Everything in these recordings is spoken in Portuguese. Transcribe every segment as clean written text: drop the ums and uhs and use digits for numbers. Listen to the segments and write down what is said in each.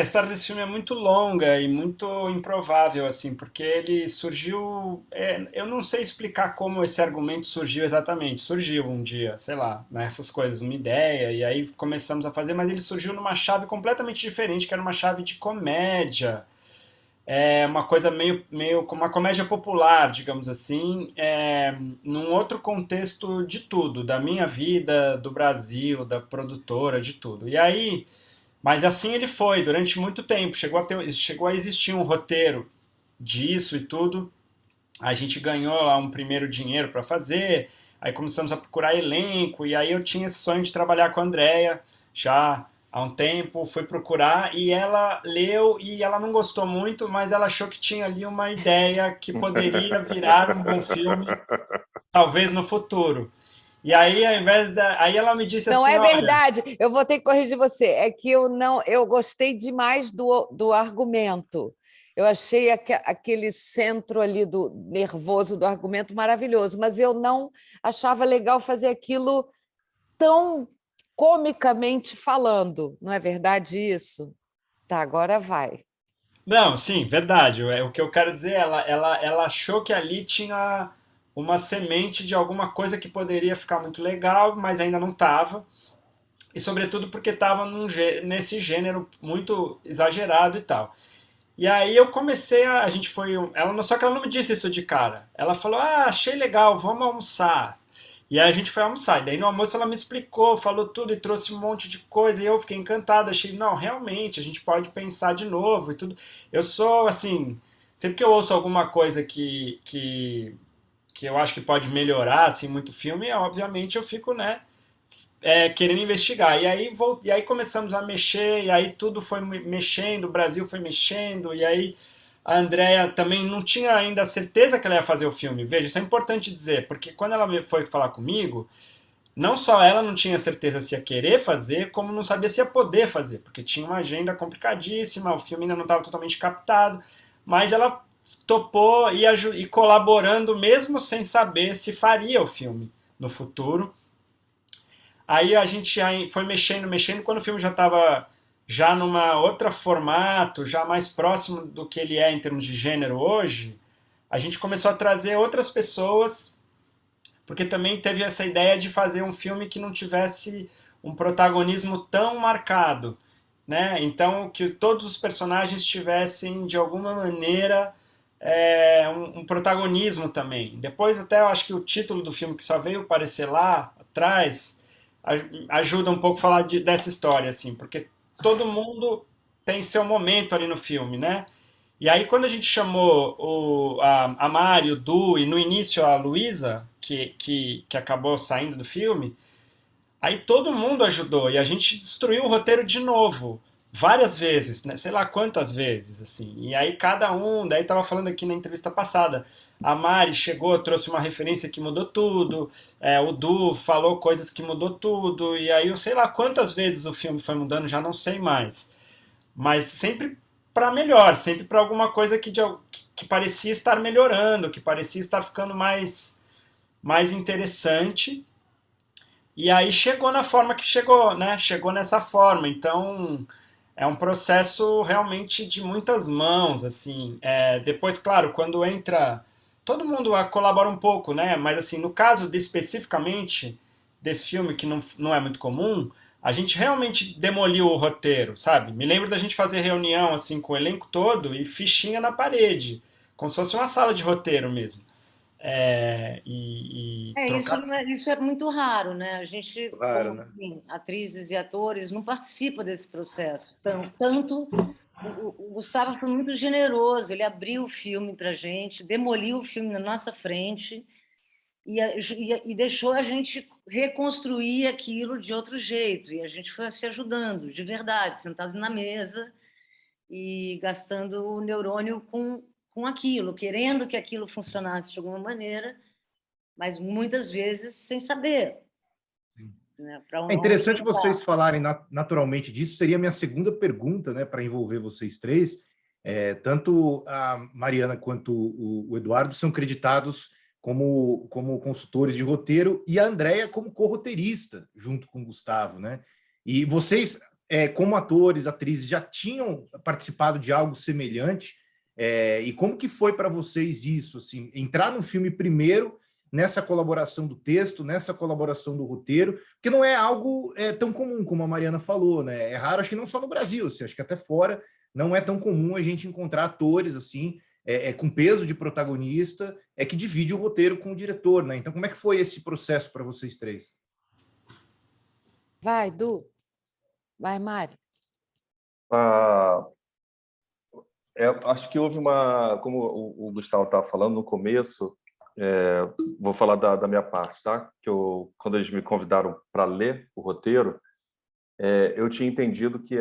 a história desse filme é muito longa e muito improvável, assim, porque ele surgiu. Eu não sei explicar como esse argumento surgiu exatamente. Surgiu um dia, sei lá, nessas coisas, uma ideia, e aí começamos a fazer, mas ele surgiu numa chave completamente diferente, que era uma chave de comédia. Uma coisa meio como uma comédia popular, digamos assim, num outro contexto de tudo, da minha vida, do Brasil, da produtora, de tudo. E aí. Mas assim ele foi durante muito tempo. Chegou a existir um roteiro disso e tudo. A gente ganhou lá um primeiro dinheiro para fazer. Aí começamos a procurar elenco. E aí eu tinha esse sonho de trabalhar com a Andrea já há um tempo. Fui procurar e ela leu e ela não gostou muito, mas ela achou que tinha ali uma ideia que poderia virar um bom filme, talvez no futuro. E aí, ao invés da. Aí ela me disse Não assim: é olha. verdade, eu vou ter que corrigir você. É que eu não, eu gostei demais do argumento. Eu achei aquele centro ali do nervoso do argumento maravilhoso, mas eu não achava legal fazer aquilo tão comicamente falando. Não é verdade isso? Tá, agora vai. Não, sim, verdade. O que eu quero dizer, ela achou que ali tinha uma semente de alguma coisa que poderia ficar muito legal, mas ainda não estava. E sobretudo porque estava nesse gênero muito exagerado e tal. E aí eu comecei a gente foi, só que ela não me disse isso de cara. Ela falou: "Ah, achei legal, vamos almoçar". E aí a gente foi almoçar. E daí no almoço ela me explicou, falou tudo e trouxe um monte de coisa. E eu fiquei encantado. Achei, não, realmente, a gente pode pensar de novo e tudo. Eu sou, assim, sempre que eu ouço alguma coisa que eu acho que pode melhorar, assim, muito filme, obviamente eu fico, né, querendo investigar. E aí começamos a mexer, e aí tudo foi mexendo, o Brasil foi mexendo, e aí a Andrea também não tinha ainda certeza que ela ia fazer o filme. Veja, isso é importante dizer, porque quando ela foi falar comigo, não só ela não tinha certeza se ia querer fazer, como não sabia se ia poder fazer, porque tinha uma agenda complicadíssima, o filme ainda não estava totalmente captado, mas ela topou e colaborando mesmo sem saber se faria o filme no futuro. Aí a gente foi mexendo, mexendo, quando o filme já estava já numa outra formato, já mais próximo do que ele é em termos de gênero hoje, a gente começou a trazer outras pessoas, porque também teve essa ideia de fazer um filme que não tivesse um protagonismo tão marcado, né? Então que todos os personagens tivessem de alguma maneira um protagonismo também. Depois até eu acho que o título do filme que só veio aparecer lá atrás ajuda um pouco a falar dessa história, assim, porque todo mundo tem seu momento ali no filme, né? E aí quando a gente chamou a Mari, o Du e no início a Luísa, que acabou saindo do filme, aí todo mundo ajudou e a gente destruiu o roteiro de novo, várias vezes, né? Sei lá quantas vezes, assim. E aí cada um, daí tava falando aqui na entrevista passada, a Mari chegou, trouxe uma referência que mudou tudo, o Du falou coisas que mudou tudo, e aí eu sei lá quantas vezes o filme foi mudando, já não sei mais. Mas sempre para melhor, sempre para alguma coisa que parecia estar melhorando, que parecia estar ficando mais interessante. E aí chegou na forma que chegou, né? Chegou nessa forma. Então é um processo realmente de muitas mãos, assim. Depois, claro, quando entra todo mundo colabora um pouco, né? Mas assim, no caso especificamente desse filme que não é muito comum, a gente realmente demoliu o roteiro, sabe? Me lembro da gente fazer reunião assim com o elenco todo e fichinha na parede, como se fosse uma sala de roteiro mesmo. E Isso, trocar. isso é muito raro, né? A gente, Claro, como né? enfim, atrizes e atores, não participa desse processo. Tanto o Gustavo foi muito generoso, ele abriu o filme para a gente, demoliu o filme na nossa frente e deixou a gente reconstruir aquilo de outro jeito. E a gente foi se ajudando, de verdade, sentado na mesa e gastando o neurônio com aquilo, querendo que aquilo funcionasse de alguma maneira, mas muitas vezes sem saber, né, para É onde interessante levar. vocês falarem naturalmente disso. Seria a minha segunda pergunta, né, para envolver vocês três. Tanto a Mariana quanto o Eduardo são creditados como consultores de roteiro e a Andrea como corroteirista, junto com o Gustavo, né? E vocês como atores, atrizes, já tinham participado de algo semelhante? E como que foi para vocês isso? Assim, entrar no filme primeiro, nessa colaboração do texto, nessa colaboração do roteiro, porque não é algo tão comum, como a Mariana falou, né? É raro, acho que não só no Brasil, assim, acho que até fora não é tão comum a gente encontrar atores assim, com peso de protagonista, que divide o roteiro com o diretor, né? Então, como é que foi esse processo para vocês três? Vai, Du. Vai, Mari. Ah, acho que houve como o Gustavo estava falando no começo, vou falar da minha parte, tá? Quando eles me convidaram para ler o roteiro, eu tinha entendido que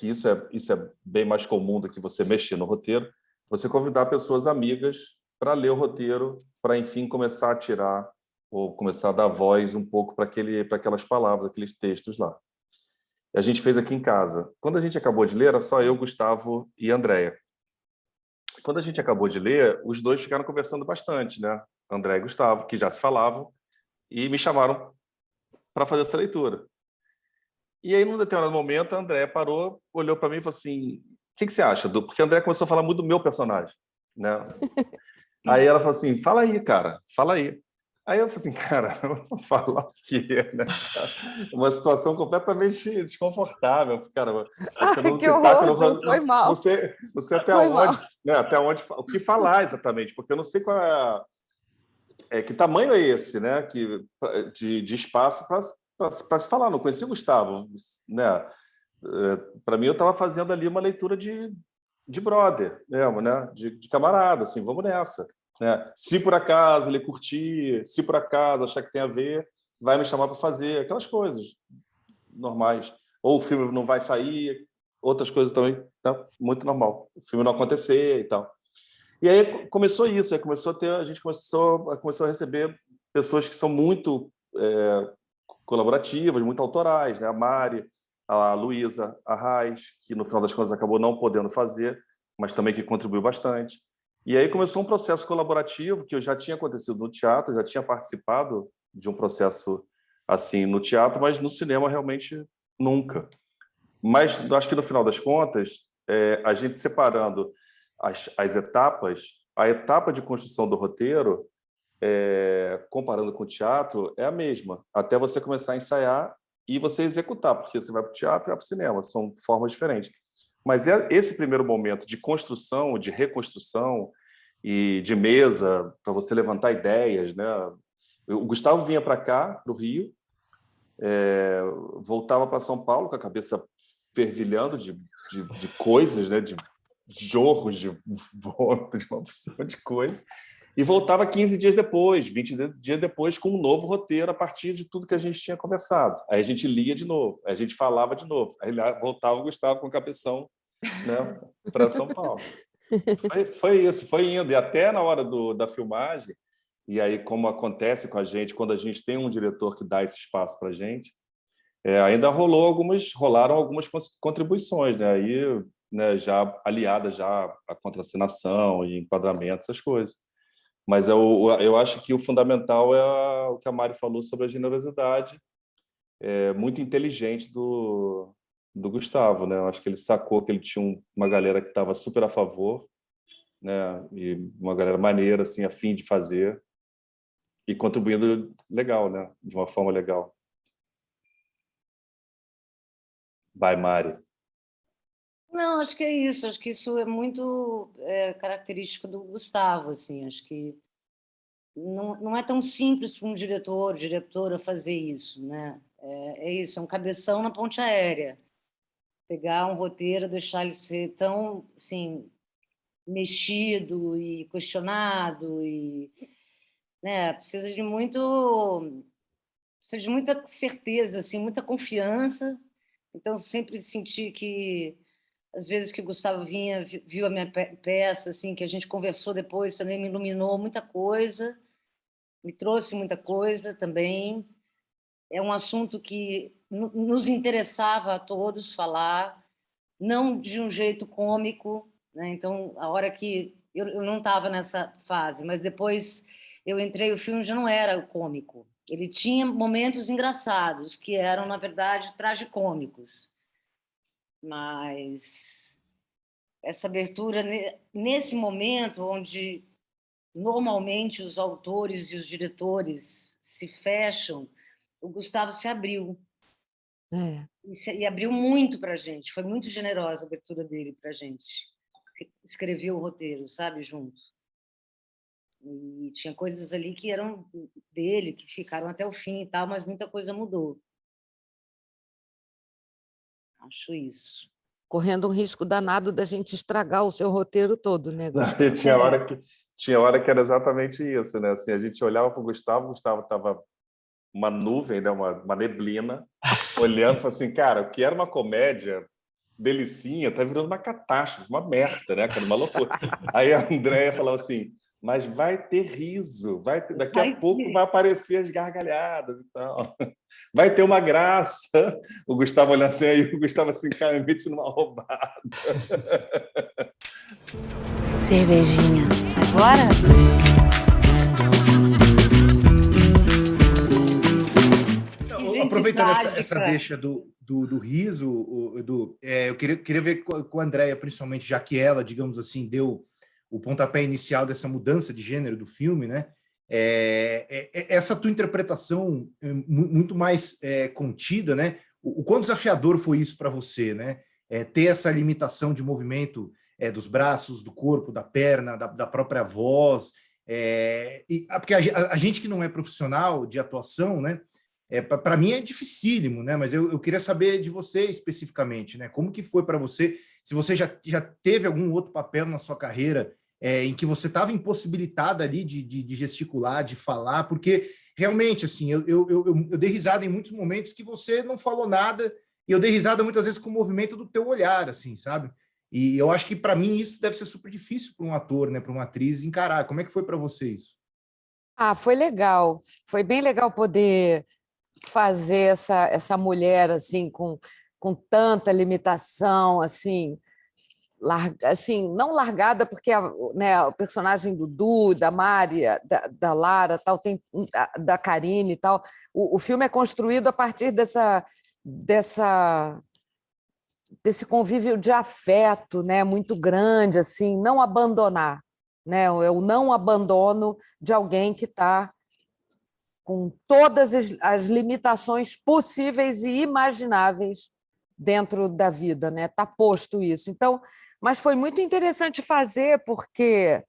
isso é bem mais comum do que você mexer no roteiro, você convidar pessoas amigas para ler o roteiro, para, enfim, começar a tirar ou começar a dar voz um pouco para aquelas palavras, aqueles textos lá. A gente fez aqui em casa. Quando a gente acabou de ler, era só eu, Gustavo e Andréia. Quando a gente acabou de ler, os dois ficaram conversando bastante, né? André e Gustavo, que já se falavam, e me chamaram para fazer essa leitura. E aí, num determinado momento, a André parou, olhou para mim e falou assim: o que você acha? Porque a André começou a falar muito do meu personagem, né? Aí ela falou assim: fala aí, cara, fala aí. Aí eu falei assim: cara, eu vou falar o quê, né? Uma situação completamente desconfortável. Cara, você Ai, não que que tá, horror, Du, foi mal. você até Foi mal. onde, né? Até onde, o que falar exatamente? Porque eu não sei qual que tamanho é esse, né? De espaço para se falar. Não conheci o Gustavo, né? Para mim, eu estava fazendo ali uma leitura de brother mesmo, né? De camarada, assim, vamos nessa. Né? Se por acaso ele curtir, se por acaso achar que tem a ver, vai me chamar para fazer aquelas coisas normais. Ou o filme não vai sair, outras coisas também, tá? Muito normal. O filme não acontecer e tal. E aí começou isso, a gente começou a receber pessoas que são muito colaborativas, muito autorais, né? A Mari, a Luísa, a Raiz, que no final das contas acabou não podendo fazer, mas também que contribuiu bastante. E aí começou um processo colaborativo que eu já tinha acontecido no teatro, já tinha participado de um processo assim no teatro, mas no cinema realmente nunca. Mas acho que no final das contas, a gente separando as etapas, a etapa de construção do roteiro, comparando com o teatro, é a mesma, até você começar a ensaiar e você executar, porque você vai para o teatro e vai para o cinema, são formas diferentes. Mas esse primeiro momento de construção, de reconstrução e de mesa, para você levantar ideias, né? O Gustavo vinha para cá, para o Rio, voltava para São Paulo com a cabeça fervilhando de coisas, né? De jorros, de vômito, de uma opção de coisas, e voltava 15 dias depois, 20 dias depois, com um novo roteiro a partir de tudo que a gente tinha conversado. Aí a gente lia de novo, aí a gente falava de novo, aí voltava o Gustavo com o cabeção, né, para São Paulo. Foi isso, foi indo. E até na hora da filmagem, e aí como acontece com a gente, quando a gente tem um diretor que dá esse espaço para a gente, ainda rolaram algumas contribuições, né? Aí, né, já aliadas já à contracenação e enquadramento, essas coisas. Mas eu acho que o fundamental é o que a Mari falou sobre a generosidade, muito inteligente do Gustavo, né? Eu acho que ele sacou que ele tinha uma galera que estava super a favor, né? E uma galera maneira, assim, a fim de fazer e contribuindo legal, né? De uma forma legal. Vai, Mari. Não, acho que é isso. Acho que isso é muito característico do Gustavo, assim. Acho que não é tão simples para um diretora fazer isso, né? É isso, é um cabeção na ponte aérea. Pegar um roteiro, deixar ele ser tão, assim, mexido e questionado e, né? Precisa de muita certeza, assim, muita confiança. Então sempre senti que às vezes que o Gustavo vinha, viu a minha peça, assim, que a gente conversou depois, também me iluminou muita coisa, me trouxe muita coisa também. É um assunto que nos interessava a todos falar, não de um jeito cômico, né? Então, a hora que eu não estava nessa fase, mas depois eu entrei, o filme já não era cômico, Ele tinha momentos engraçados, que eram, na verdade, tragicômicos. Mas essa abertura, nesse momento onde normalmente os autores e os diretores se fecham, o Gustavo se abriu. É. E abriu muito para a gente. Foi muito generosa a abertura dele para a gente. Escreveu o roteiro, sabe, junto. E tinha coisas ali que eram dele, que ficaram até o fim e tal, mas muita coisa mudou. Acho isso. Correndo um risco danado da gente estragar o seu roteiro todo, né, Gustavo? E tinha hora que era exatamente isso, né? Assim, a gente olhava para o Gustavo estava uma nuvem, né? uma neblina, olhando e falando assim, cara, o que era uma comédia delicinha, tá virando uma catástrofe, uma merda, né, cara? Uma loucura. Aí a Andréia falava assim, mas vai ter riso, daqui a pouco vai aparecer as gargalhadas e tal. Vai ter uma graça. O Gustavo olhando assim, aí o Gustavo assim, cara, me mete numa roubada. Cervejinha. Agora? Aproveitando essa deixa do riso, Edu, eu queria ver com a Andréia, principalmente, já que ela, digamos assim, deu o pontapé inicial dessa mudança de gênero do filme, né? Essa tua interpretação muito mais contida, né? O quão desafiador foi isso para você, né? Ter essa limitação de movimento dos braços, do corpo, da perna, da própria voz. Porque a gente que não é profissional de atuação, né? Para mim é dificílimo, né? Mas eu queria saber de você especificamente, né? Como que foi para você? Se você já teve algum outro papel na sua carreira em que você estava impossibilitada ali de gesticular, de falar, porque realmente, assim, eu dei risada em muitos momentos que você não falou nada e eu dei risada muitas vezes com o movimento do teu olhar, assim, sabe? E eu acho que para mim isso deve ser super difícil para um ator, né? Para uma atriz encarar. Como é que foi para você isso? Foi legal. Foi bem legal poder fazer essa mulher assim com tanta limitação, assim, assim, não largada, porque né, o personagem do Du, da Mari, da Lara, tal, tem da Karine e tal. O filme é construído a partir desse convívio de afeto, né, muito grande, assim, não abandonar, né, o não abandono de alguém que está com todas as limitações possíveis e imagináveis dentro da vida, né? Está posto isso. Então, mas foi muito interessante fazer, porque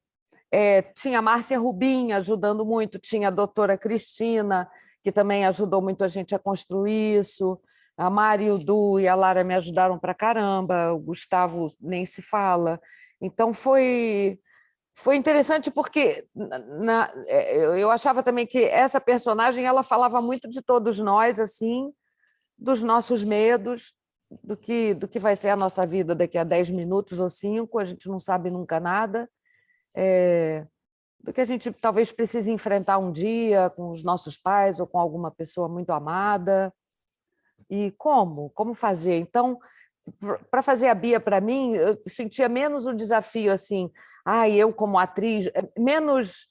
tinha a Márcia Rubim ajudando muito, tinha a doutora Cristina, que também ajudou muito a gente a construir isso, a Mari, o Du e a Lara me ajudaram para caramba, o Gustavo nem se fala. Então, foi interessante porque eu achava também que essa personagem ela falava muito de todos nós, assim, dos nossos medos, do que vai ser a nossa vida daqui a 10 minutos ou 5, a gente não sabe nunca nada, do que a gente talvez precise enfrentar um dia com os nossos pais ou com alguma pessoa muito amada. E como fazer? Então, para fazer a Bia, para mim, eu sentia menos o desafio assim, eu como atriz, menos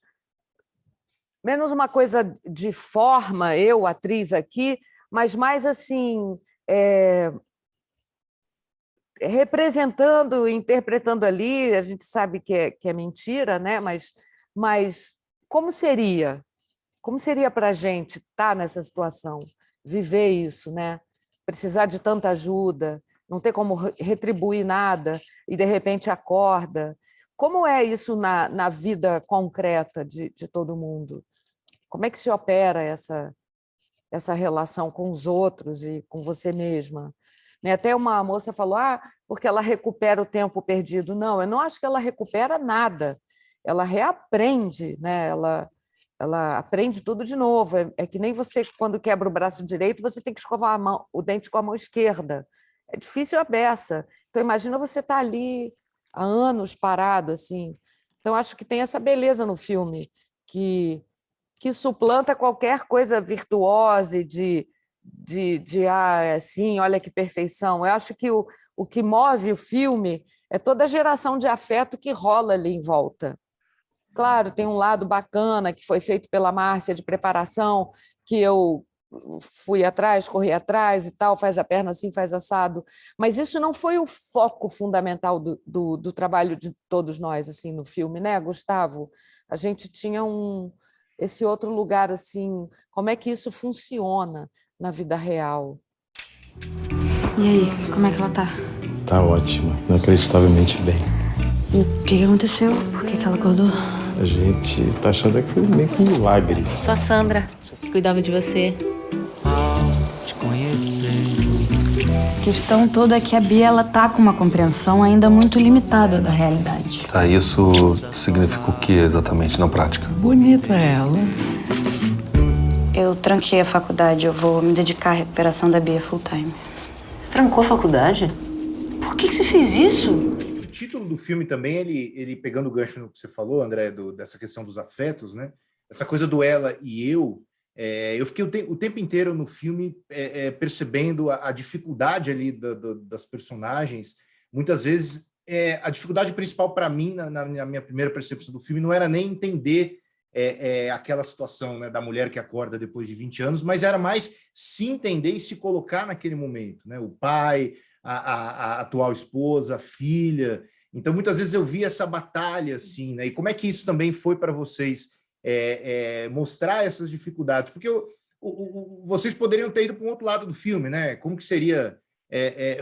uma coisa de forma, eu, atriz aqui, mas mais assim, representando, interpretando ali, a gente sabe que é mentira, né? Mas como seria? Como seria para a gente estar nessa situação, viver isso, né? Precisar de tanta ajuda, não ter como retribuir nada e, de repente, acorda. Como é isso na vida concreta de todo mundo? Como é que se opera essa relação com os outros e com você mesma? Né? Até uma moça falou, porque ela recupera o tempo perdido. Não, eu não acho que ela recupera nada. Ela reaprende, né? Ela aprende tudo de novo. É que nem você, quando quebra o braço direito, você tem que escovar o dente com a mão esquerda. É difícil a beça. Então, imagina você estar ali há anos parado, assim. Então, acho que tem essa beleza no filme, que suplanta qualquer coisa virtuosa assim, olha que perfeição. Eu acho que o que move o filme é toda a geração de afeto que rola ali em volta. Claro, tem um lado bacana que foi feito pela Márcia de preparação, que eu fui atrás, corri atrás e tal, faz a perna assim, faz assado. Mas isso não foi o foco fundamental do trabalho de todos nós assim no filme, né, Gustavo? A gente tinha esse outro lugar assim, como é que isso funciona na vida real? E aí, como é que ela tá? Tá ótima, inacreditavelmente bem. E o que aconteceu? Por que ela acordou? A gente tá achando que foi meio que um milagre. Sou a Sandra, que cuidava de você. A questão toda é que a Bia, ela tá com uma compreensão ainda muito limitada da realidade. Tá, isso significa o que exatamente na prática? Bonita ela. Eu tranquei a faculdade, eu vou me dedicar à recuperação da Bia full time. Você trancou a faculdade? Por que você fez isso? O título do filme também, ele pegando o gancho no que você falou, André, dessa questão dos afetos, né? Essa coisa do ela e eu fiquei o tempo inteiro no filme percebendo a dificuldade ali das personagens. Muitas vezes, a dificuldade principal para mim, na minha primeira percepção do filme, não era nem entender aquela situação, né, da mulher que acorda depois de 20 anos, mas era mais se entender e se colocar naquele momento, né? O pai, a atual esposa, a filha. Então, muitas vezes eu vi essa batalha, assim, né? E como é que isso também foi para vocês mostrar essas dificuldades? Porque vocês poderiam ter ido para um outro lado do filme, né? Como que seria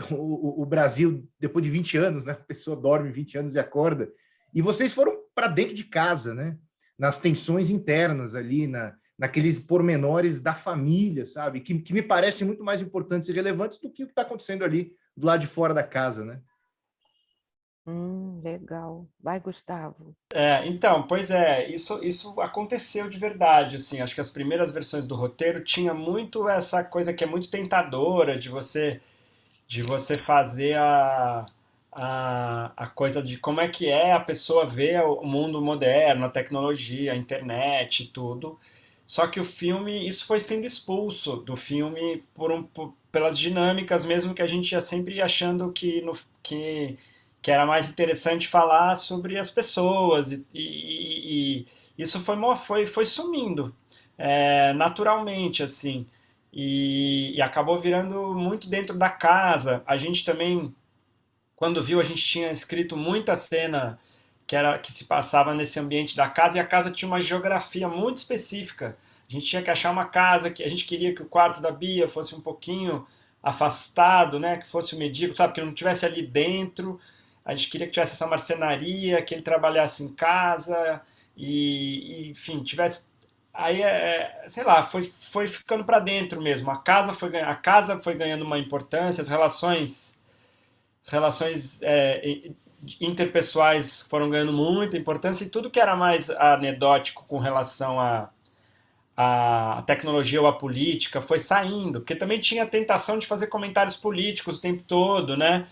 o Brasil depois de 20 anos, né? A pessoa dorme 20 anos e acorda. E vocês foram para dentro de casa, né? Nas tensões internas ali, naqueles pormenores da família, sabe? Que me parecem muito mais importantes e relevantes do que o que está acontecendo ali do lado de fora da casa, né? Legal. Vai, Gustavo. Então, pois é, isso aconteceu de verdade, assim, acho que as primeiras versões do roteiro tinha muito essa coisa que é muito tentadora de você fazer a coisa de como é que a pessoa vê o mundo moderno, a tecnologia, a internet e tudo. Só que o filme, isso foi sendo expulso do filme pelas dinâmicas, mesmo que a gente ia sempre achando que era mais interessante falar sobre as pessoas, e isso foi sumindo naturalmente, assim, e acabou virando muito dentro da casa. A gente também, quando viu, a gente tinha escrito muita cena que se passava nesse ambiente da casa, e a casa tinha uma geografia muito específica. A gente tinha que achar uma casa que a gente queria que o quarto da Bia fosse um pouquinho afastado, né, que fosse o medíocre, sabe, que não estivesse ali dentro. A gente queria que tivesse essa marcenaria, que ele trabalhasse em casa enfim, tivesse. Aí, sei lá, foi ficando para dentro mesmo. A casa foi ganhando uma importância, as relações interpessoais foram ganhando muita importância, e tudo que era mais anedótico com relação à tecnologia ou à política foi saindo, porque também tinha a tentação de fazer comentários políticos o tempo todo, né?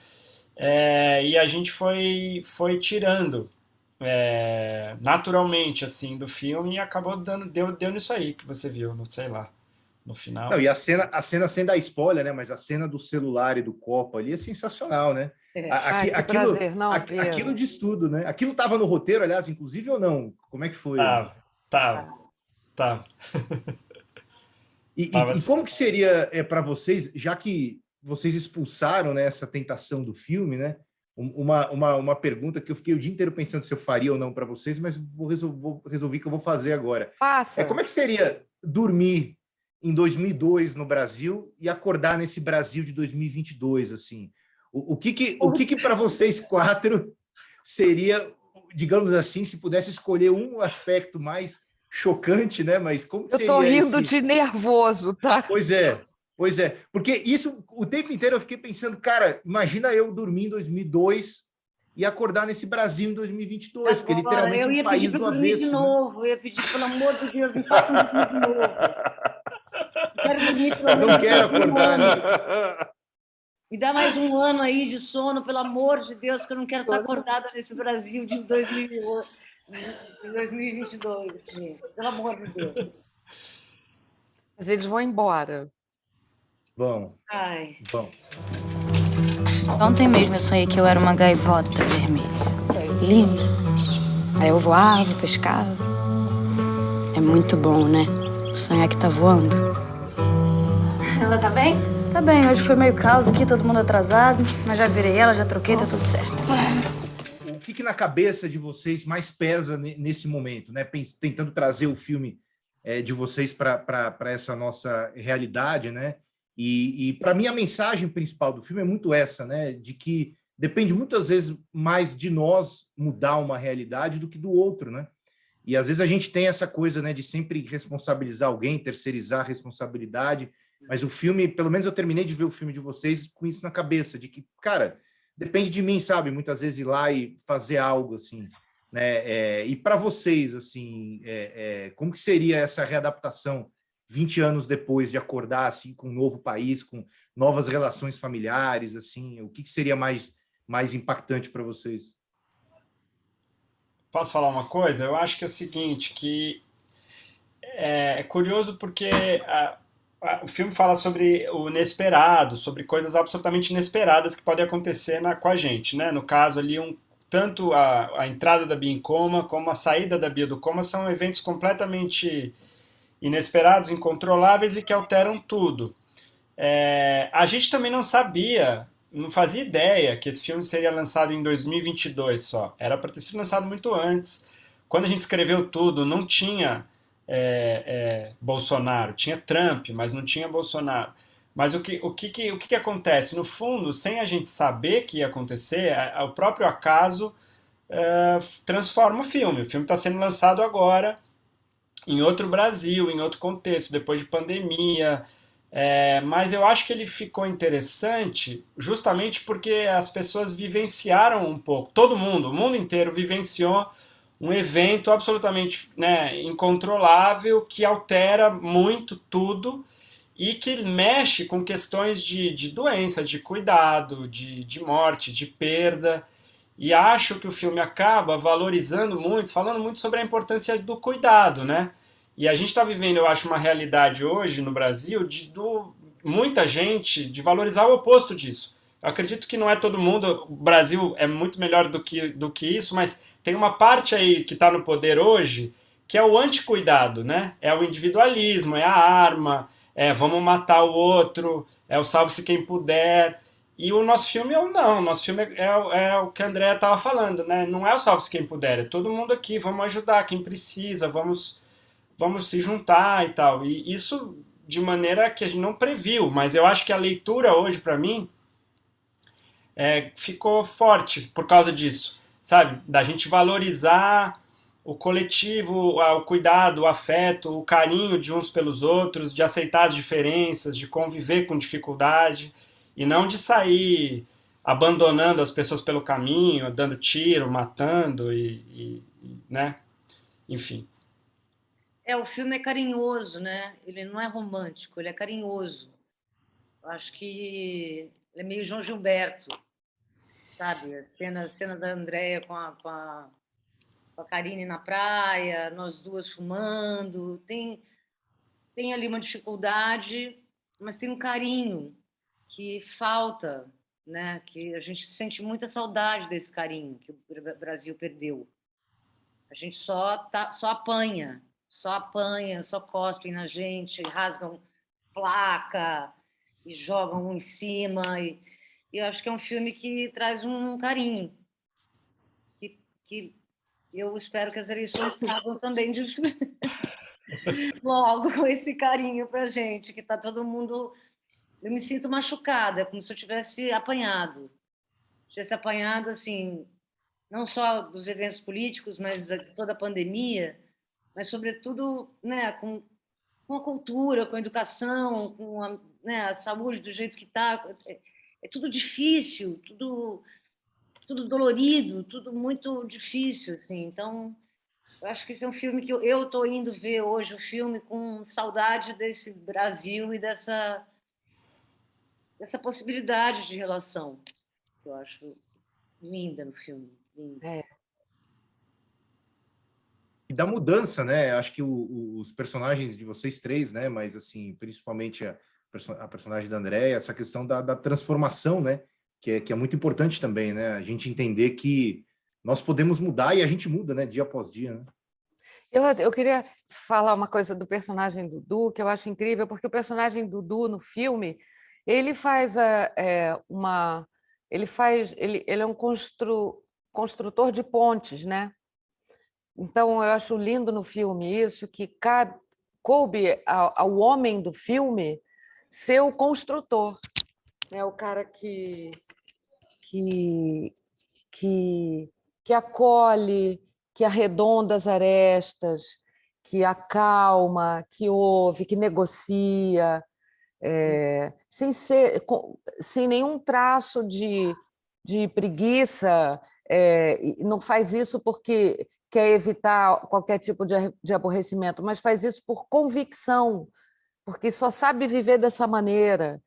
E a gente foi tirando naturalmente, assim, do filme, e acabou deu nisso aí que você viu, não sei lá, no final. Não, e a cena sem dar spoiler, né? Mas a cena do celular e do copo ali é sensacional, né? Aquilo diz tudo, né? Aquilo estava no roteiro, aliás, inclusive, ou não? Como é que foi? Tá. E como que seria para vocês, já que vocês expulsaram, né, essa tentação do filme, né? Uma pergunta que eu fiquei o dia inteiro pensando se eu faria ou não para vocês, mas resolvi que eu vou fazer agora. Faça. Como é que seria dormir em 2002 no Brasil e acordar nesse Brasil de 2022, assim? O que para vocês quatro seria, digamos assim, se pudesse escolher um aspecto mais chocante, né? Mas como que seria? Eu tô rindo de nervoso, tá? Pois é. Porque isso, o tempo inteiro eu fiquei pensando, cara, imagina eu dormir em 2002 e acordar nesse Brasil em 2022, porque literalmente um país do avesso. Eu ia pedir, pelo amor de Deus, me faça um dormir de novo. Quero dormir, pelo amor Não quero acordar, né? Me dá mais um ano aí de sono, pelo amor de Deus, que eu não quero estar acordada nesse Brasil de 2022, gente. Pelo amor de Deus. Mas eles vão embora. Bom. Ontem mesmo eu sonhei que eu era uma gaivota vermelha. Lindo. Aí eu voava, pescava. É muito bom, né? Sonhar que tá voando. Ela tá bem? Tá bem, hoje foi meio caos aqui, todo mundo atrasado. Mas já virei ela, já troquei, tá tudo certo. O que na cabeça de vocês mais pesa nesse momento, né? Tentando trazer o filme de vocês para essa nossa realidade, né? E para mim a mensagem principal do filme é muito essa, né? De que depende muitas vezes mais de nós mudar uma realidade do que do outro, né? E às vezes a gente tem essa coisa, né, de sempre responsabilizar alguém, terceirizar a responsabilidade, mas o filme, pelo menos eu terminei de ver o filme de vocês com isso na cabeça, de que, cara, depende de mim, sabe? Muitas vezes ir lá e fazer algo, assim, né? E para vocês, assim, como que seria essa readaptação 20 anos depois de acordar, assim, com um novo país, com novas relações familiares, assim? O que seria mais impactante para vocês? Posso falar uma coisa? Eu acho que é o seguinte, que é curioso porque o filme fala sobre o inesperado, sobre coisas absolutamente inesperadas que podem acontecer com a gente, né? No caso ali, tanto a entrada da Bia em coma como a saída da Bia do coma são eventos completamente inesperados, incontroláveis e que alteram tudo. A gente também não sabia, não fazia ideia que esse filme seria lançado em 2022 só. Era para ter sido lançado muito antes. Quando a gente escreveu tudo, não tinha Bolsonaro, tinha Trump, mas não tinha Bolsonaro. Mas o que acontece? No fundo, sem a gente saber que ia acontecer, o próprio acaso transforma o filme. O filme está sendo lançado agora, em outro Brasil, em outro contexto, depois de pandemia. Mas eu acho que ele ficou interessante justamente porque as pessoas vivenciaram um pouco, todo mundo, o mundo inteiro vivenciou um evento absolutamente, né, incontrolável, que altera muito tudo e que mexe com questões de doença, de cuidado, de morte, de perda. E acho que o filme acaba valorizando muito, falando muito sobre a importância do cuidado, né? E a gente está vivendo, eu acho, uma realidade hoje no Brasil muita gente de valorizar o oposto disso. Eu acredito que não é todo mundo, o Brasil é muito melhor do que isso, mas tem uma parte aí que está no poder hoje que é o anticuidado, né? É o individualismo, é a arma, vamos matar o outro, é o salve-se quem puder. E o nosso filme não, o nosso filme é o que a Andrea estava falando, né? Não é o salve-se quem puder, é todo mundo aqui, vamos ajudar quem precisa, vamos se juntar e tal. E isso de maneira que a gente não previu, mas eu acho que a leitura hoje, para mim, ficou forte por causa disso, sabe? Da gente valorizar o coletivo, o cuidado, o afeto, o carinho de uns pelos outros, de aceitar as diferenças, de conviver com dificuldade, e não de sair abandonando as pessoas pelo caminho, dando tiro, matando, né? Enfim. O filme é carinhoso, né? Ele não é romântico, ele é carinhoso. Eu acho que ele é meio João Gilberto, sabe? A cena da Andréia com a Karine na praia, nós duas fumando. Tem ali uma dificuldade, mas tem um carinho que falta, né? Que a gente sente muita saudade desse carinho que o Brasil perdeu. A gente só apanha, só cospem na gente, rasgam placa e jogam um em cima. E eu acho que é um filme que traz um carinho, que eu espero que as eleições tragam também logo com esse carinho para a gente, que está todo mundo... Eu me sinto machucada, como se eu tivesse apanhado. Tivesse apanhado, assim, não só dos eventos políticos, mas de toda a pandemia, mas, sobretudo, né, com a cultura, com a educação, com a saúde do jeito que está. É tudo difícil, tudo dolorido, tudo muito difícil, assim. Então, eu acho que esse é um filme que eu estou indo ver hoje, o filme com saudade desse Brasil e dessa possibilidade de relação, que eu acho linda no filme. Linda. E da mudança, né? Acho que os personagens de vocês três, né? Mas, assim, principalmente a personagem da Andréia, essa questão da transformação, né? Que é muito importante também, né? A gente entender que nós podemos mudar e a gente muda, né? Dia após dia, né? Eu queria falar uma coisa do personagem Dudu, que eu acho incrível, porque o personagem Dudu no filme, ele faz ele é um construtor de pontes, né? Então eu acho lindo no filme isso, que coube ao homem do filme ser o construtor, né? O cara que acolhe, que arredonda as arestas, que acalma, que ouve, que negocia, sem nenhum traço de preguiça, não faz isso porque quer evitar qualquer tipo de aborrecimento, mas faz isso por convicção, porque só sabe viver dessa maneira,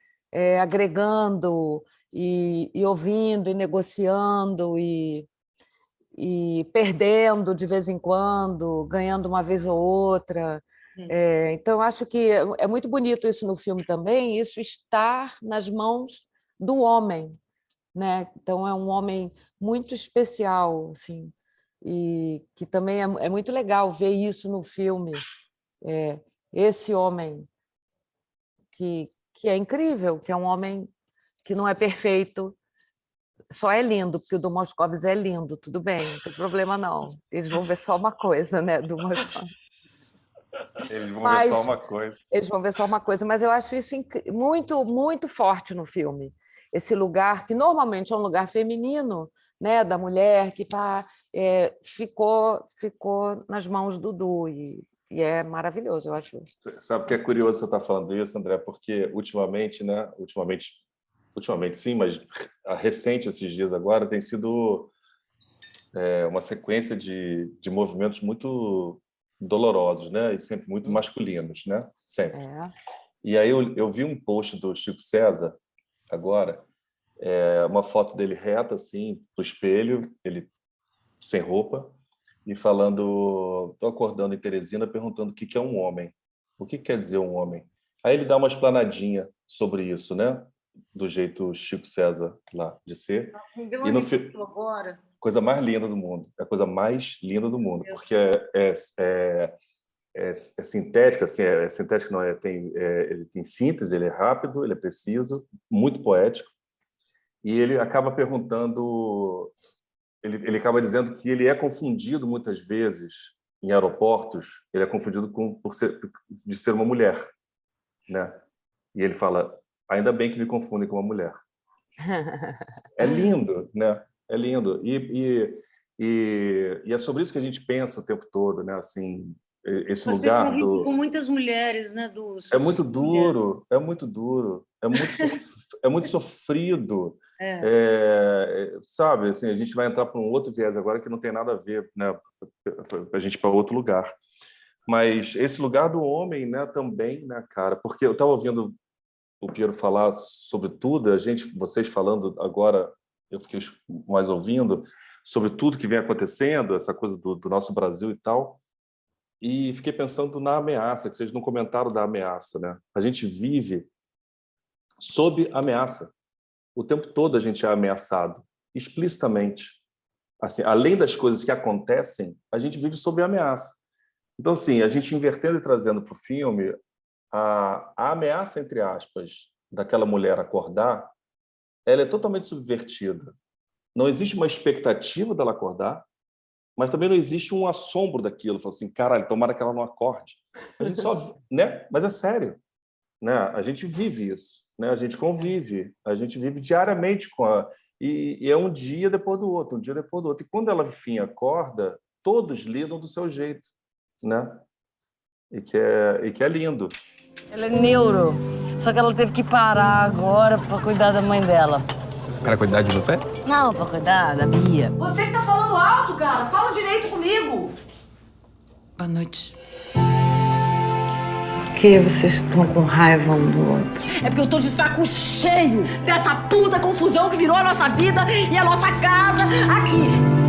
agregando e ouvindo e negociando e perdendo de vez em quando, ganhando uma vez ou outra. Então, eu acho que é muito bonito isso no filme também, isso estar nas mãos do homem, né? Então, é um homem muito especial, assim, e que também é muito legal ver isso no filme, esse homem que é incrível, que é um homem que não é perfeito, só é lindo, porque o do Moscovitz é lindo, tudo bem, não tem problema não. Eles vão ver só uma coisa, né, do Moscovitz. Eles vão ver só uma coisa. Eles vão ver só uma coisa, mas eu acho isso muito, muito forte no filme. Esse lugar, que normalmente é um lugar feminino, né, da mulher, que ficou nas mãos do Dudu, e é maravilhoso, eu acho. Sabe que é curioso você estar falando isso, André, porque ultimamente, né, ultimamente sim, mas recente, esses dias agora, tem sido uma sequência de movimentos muito dolorosos, né? E sempre muito masculinos, né? Sempre. E aí eu vi um post do Chico César, agora, uma foto dele reta, assim, no espelho, ele sem roupa, e falando, estou acordando em Teresina, perguntando o que é um homem. O que quer dizer um homem? Aí ele dá uma explanadinha sobre isso, né? Do jeito Chico César lá de ser. Deu uma agora. Coisa mais linda do mundo. É a coisa mais linda do mundo, porque é sintética, assim, sintético não é, ele tem síntese, ele é rápido, ele é preciso, muito poético, e ele acaba perguntando, ele acaba dizendo que ele é confundido muitas vezes em aeroportos, ele é confundido de ser uma mulher, né? E ele fala: ainda bem que me confundem com uma mulher. É lindo, né? É lindo. E é sobre isso que a gente pensa o tempo todo, né? Assim, esse lugar com muitas mulheres, né? É muito duro, é muito duro, é muito sofrido. Sabe, assim, a gente vai entrar para um outro viés agora que não tem nada a ver, né? A gente para outro lugar. Mas esse lugar do homem, né? Também, né, cara? Porque eu estava ouvindo o Piero falar sobre tudo, vocês falando agora, eu fiquei mais ouvindo sobre tudo que vem acontecendo, essa coisa do nosso Brasil e tal, e fiquei pensando na ameaça, que vocês não comentaram da ameaça, né? A gente vive sob ameaça. O tempo todo a gente é ameaçado, explicitamente. Assim, além das coisas que acontecem, a gente vive sob ameaça. Então, assim, a gente invertendo e trazendo para o filme a ameaça, entre aspas, daquela mulher acordar, ela é totalmente subvertida. Não existe uma expectativa dela acordar, mas também não existe um assombro daquilo. Fala assim, caralho, tomara que ela não acorde. A gente só... né? Mas é sério. Né? A gente vive isso. Né? A gente convive. A gente vive diariamente com a... E é um dia depois do outro, um dia depois do outro. E quando ela, enfim, acorda, todos lidam do seu jeito. Né? E que é lindo. Ela é neuro, só que ela teve que parar agora pra cuidar da mãe dela. Pra cuidar de você? Não, pra cuidar da Bia. Você que tá falando alto, cara. Fala direito comigo. Boa noite. Por que vocês estão com raiva um do outro? É porque eu tô de saco cheio dessa puta confusão que virou a nossa vida e a nossa casa aqui.